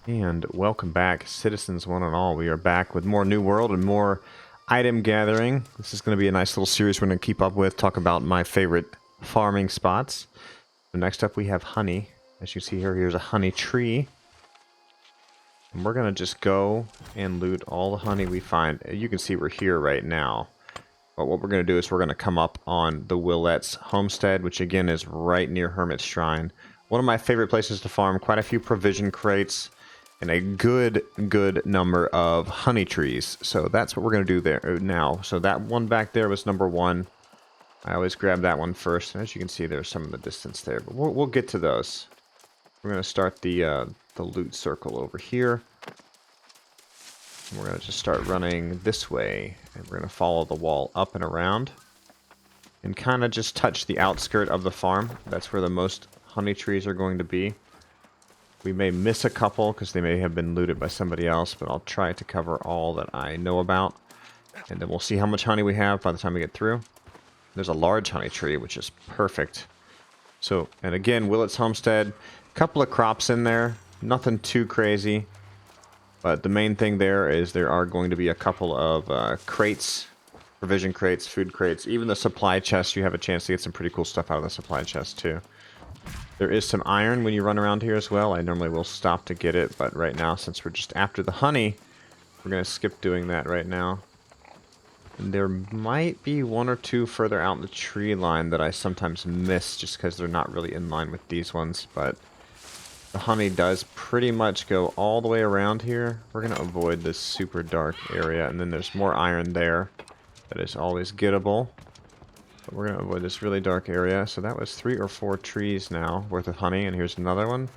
And welcome back, citizens one and all. We are back with more New World and more item gathering. This is going to be a nice little series we're going to keep up with, talk about my favorite farming spots. So next up we have honey. As you see here, here's a honey tree. And we're going to just go and loot all the honey we find. You can see we're here right now. But what we're going to do is we're going to come up on the Willette's homestead, which again is right near Hermit's Shrine. One of my favorite places to farm, quite a few provision crates. And a good number of honey trees. So that's what we're going to do there now. So that one back there was number one. I always grab that one first. And as you can see, there's some in the distance there. But we'll get to those. We're going to start the loot circle over here. And we're going to just start running this way. And we're going to follow the wall up and around. And kind of just touch the outskirt of the farm. That's where the most honey trees are going to be. We may miss a couple because they may have been looted by somebody else, but I'll try to cover all that I know about. And then we'll see how much honey we have by the time we get through. There's a large honey tree, which is perfect. So, and again, Willette's homestead, a couple of crops in there, nothing too crazy. But the main thing there is there are going to be a couple of crates, provision crates, food crates, even the supply chest. You have a chance to get some pretty cool stuff out of the supply chest too. There is some iron when you run around here as well. I normally will stop to get it, but right now, since we're just after the honey, we're going to skip doing that right now. And there might be one or two further out in the tree line that I sometimes miss just because they're not really in line with these ones, but the honey does pretty much go all the way around here. We're going to avoid this super dark area, and then there's more iron there that is always gettable. We're going to avoid this really dark area. So that was 3 or 4 trees now worth of honey. And here's another one.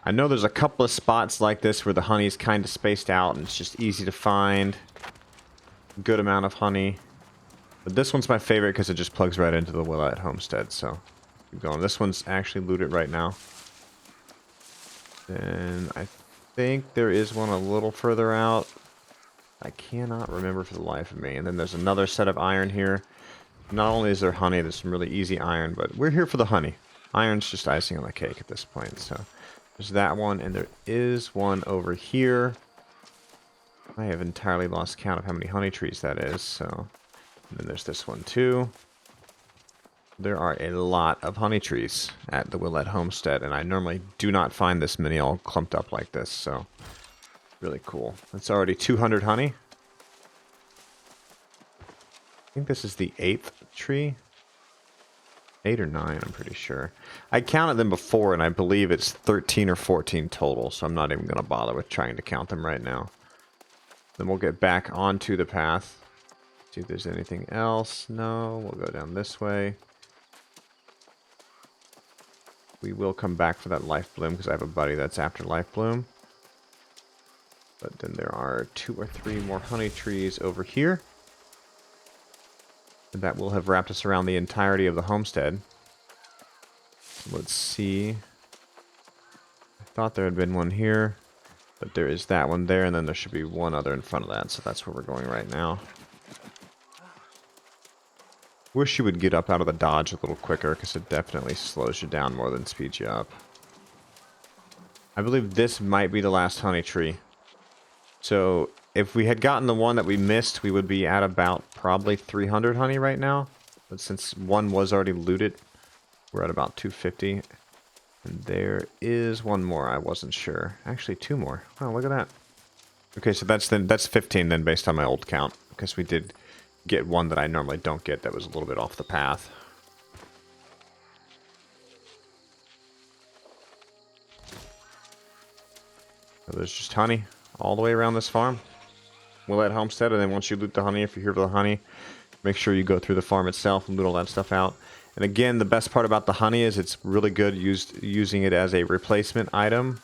I know there's a couple of spots like this where the honey's kind of spaced out and it's just easy to find. Good amount of honey. But this one's my favorite because it just plugs right into the Willette homestead. So keep going. This one's actually looted right now. And I think there is one a little further out. I cannot remember for the life of me. And then there's another set of iron here. Not only is there honey, there's some really easy iron, but we're here for the honey. Iron's just icing on the cake at this point. So there's that one, and there is one over here. I have entirely lost count of how many honey trees that is. So, and then there's this one too. There are a lot of honey trees at the Willette homestead, and I normally do not find this many all clumped up like this. So really cool. It's already 200 honey. I think this is the 8th tree. 8 or 9, I'm pretty sure. I counted them before, and I believe it's 13 or 14 total, so I'm not even going to bother with trying to count them right now. Then we'll get back onto the path. See if there's anything else. No, we'll go down this way. We will come back for that life bloom, because I have a buddy that's after life bloom. But then there are 2 or 3 more honey trees over here. And that will have wrapped us around the entirety of the homestead. Let's see. I thought there had been one here, but there is that one there, and then there should be one other in front of that, so that's where we're going right now. Wish you would get up out of the dodge a little quicker, because it definitely slows you down more than speeds you up. I believe this might be the last honey tree. So if we had gotten the one that we missed, we would be at about probably 300 honey right now. But since one was already looted, we're at about 250. And there is one more. I wasn't sure. Actually, 2 more. Oh, look at that. Okay, so that's 15 then based on my old count. Because we did get one that I normally don't get that was a little bit off the path. So there's just honey all the way around this farm. Willette homestead, and then once you loot the honey, if you're here for the honey, make sure you go through the farm itself and loot all that stuff out. And again, the best part about the honey is it's really good using it as a replacement item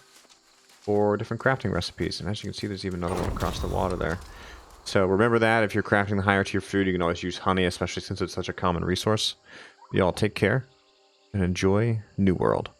for different crafting recipes. And as you can see, there's even another one across the water there. So remember that if you're crafting the higher tier food, you can always use honey, especially since it's such a common resource. Y'all take care and enjoy New World.